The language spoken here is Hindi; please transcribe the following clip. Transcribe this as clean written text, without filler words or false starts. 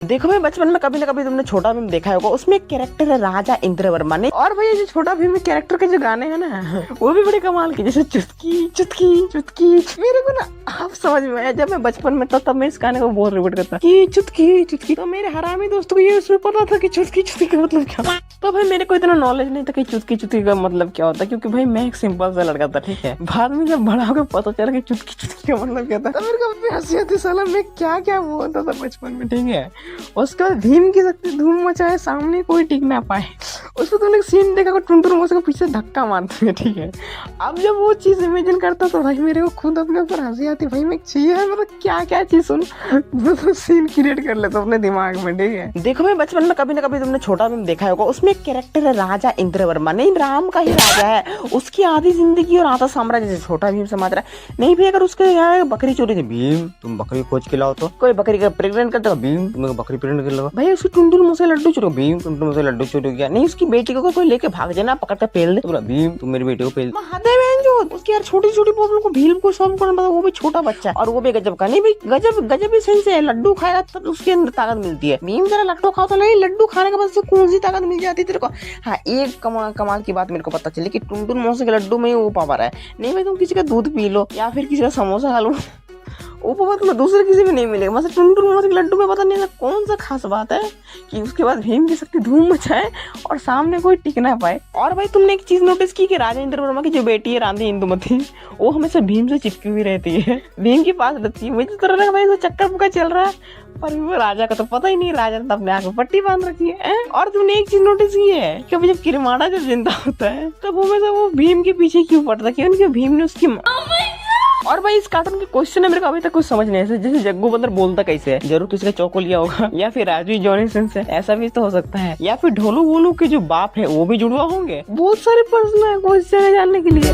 देखो भाई, बचपन में कभी ना कभी तुमने छोटा भीम देखा होगा। उसमें एक कैरेक्टर है राजा इंद्रवर्मा ने। और भाई जो छोटा भीम कैरेक्टर के जो गाने हैं ना, वो भी बड़े कमाल के, जैसे चुटकी चुटकी चुटकी। मेरे को ना आप समझ में आया, जब मैं बचपन में था तब मैं इस गाने को बहुत रिपीट करता कि चुटकी चुटकी। तो मेरे हरामी दोस्तों को ये उसमें पता था कि चुटकी चुटकी का मतलब क्या। तो भाई मेरे को इतना नॉलेज नहीं था कि चुटकी चुटकी का मतलब क्या होता है, क्योंकि भाई मैं एक सिंपल सा लड़का था, ठीक है। बाद में जब बड़ा होकर पता चला कि चुटकी चुटकी का मतलब क्या था, तो मेरे को हंसी आती, साला मैं क्या क्या बोलता था बचपन में, ठीक है। उसके बाद भीम की शक्ति धूम मचाए, सामने कोई टिक ना पाए। उसको तुमने सीन देखा, टुनटुन मौसी को पीछे धक्का मारते हैं, ठीक है। अब जब वो चीज इमेजिन करता तो भाई मेरे को खुद अपने ऊपर हंसी आती। भाई मैं चाहिए मतलब क्या क्या चीज सुन तो सीन क्रिएट कर लेता अपने दिमाग में, ठीक है। देखो भाई, बचपन में कभी ना कभी तुमने छोटा भीम देखा होगा। उसमें एक कैरेक्टर है राजा इंद्रवर्मा, नहीं राम का ही राजा है। उसकी आधी जिंदगी और आधा साम्राज्य जैसे छोटा भीम समाज रहा है। नहीं भाई, अगर उसके यहाँ बकरी चोरी थी, भीम तुम बकरी खोज के लाओ। तो कोई बकरी का प्रेग्नेंट करता, भीम तुम्हें बकरी प्रेग्नेंट कर लो। भाई उसकी टुनटुन मुंह से लड्डू चुरो, भीम टुनटुन मुंह से लड्डू चुरो गया। नहीं उसकी बेटी को कोई लेके भाग जाना, पकड़ कर पेल दे, तो बोला भीम तुम मेरी बेटी को पेल। उसकी यार छोटी छोटी प्रॉब्लम को भीम को सॉल्व करना, वो भी छोटा बच्चा और वो भी गजब का। नहीं भाई गजब गजब ही सेंस है। लड्डू खाया तब उसके अंदर ताकत मिलती है। भीम जरा लड्डू खाओ तो नहीं, लड्डू खाने के बाद से कौन सी ताकत मिल जाती है तेरे को। हाँ, एक कमाल की बात मेरे को पता चली कि टुनटुन मौसी के लड्डू में ही वो पावर है। नहीं भाई तुम किसी का दूध पी लो या फिर किसी का समोसा खा लो, वो पावर तुम्हें दूसरे किसी में नहीं मिलेगा। मतलब टुनटुन मौसी के लड्डू में पता नहीं कौन सा खास बात है कि उसके बाद भीम की शक्ति धूम मचाए और सामने कोई टिक ना पाए। और भाई तुमने एक चीज नोटिस की कि राजा इंद्रवर्मा की जो बेटी है रानी इंदुमती, वो हमेशा भीम से चिपकी हुई रहती है, भीम के पास रहती है। मुझे तो लग रहा है भाई वो चक्कर पुक्कर चल रहा है, पर वो राजा का तो पता ही नहीं। राजा ने अपने आंख में पट्टी बांध रखी है। और तुमने एक चीज नोटिस की है कि जब किरमाड़ा जब जिंदा होता है तब वो भीम के पीछे क्यों पड़ता है, क्योंकि भीम ने उसकी और भाई इस कार्टून के क्वेश्चन है मेरे को अभी तक कुछ समझ नहीं है। जैसे जग्गू बंदर बोलता कैसे है, जरूर किसी का चौको लिया होगा, या फिर राजू जॉनी सिंह से, ऐसा भी तो हो सकता है। या फिर ढोलू वोलू के जो बाप है वो भी जुड़वा होंगे। बहुत सारे प्रश्न है क्वेश्चन है जानने के लिए।